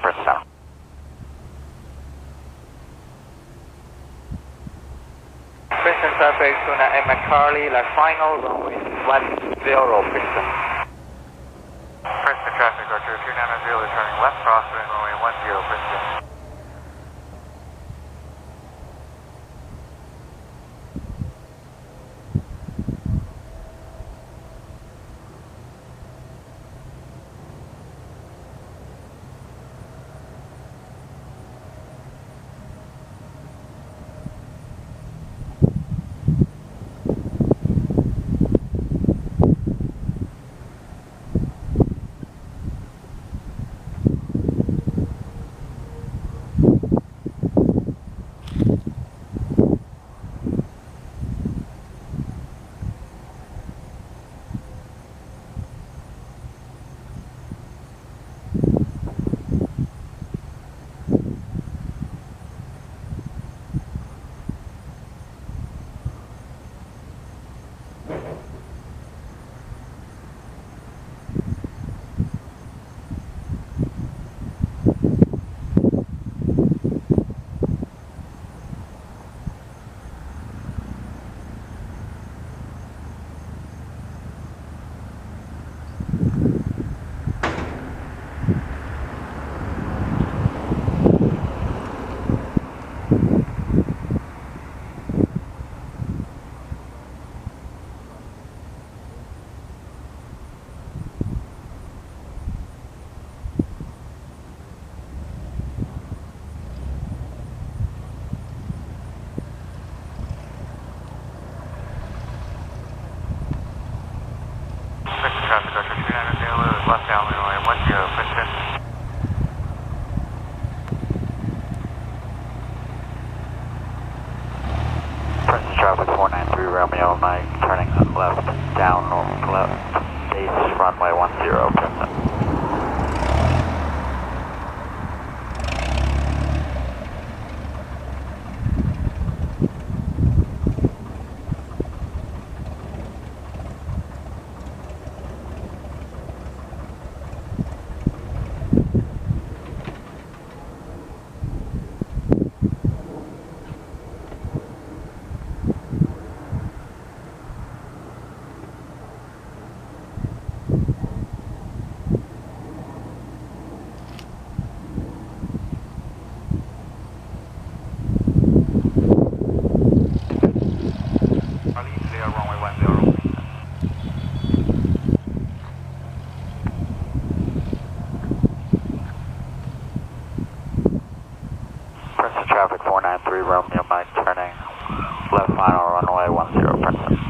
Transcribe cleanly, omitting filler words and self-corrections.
Princeton. Princeton traffic, Tuna and McCarley, last final, runway 10, Princeton. Princeton traffic, Archer 290, turning left crosswind, runway 10, Princeton. Traffic, Archer 290, left down, runway 10, Princeton. Princeton traffic 493 Romeo, Mike, turning left, down, left, base, runway 10, Princeton. Princeton traffic 493 Romeo, Mike, turning left final, runway 10, Princeton.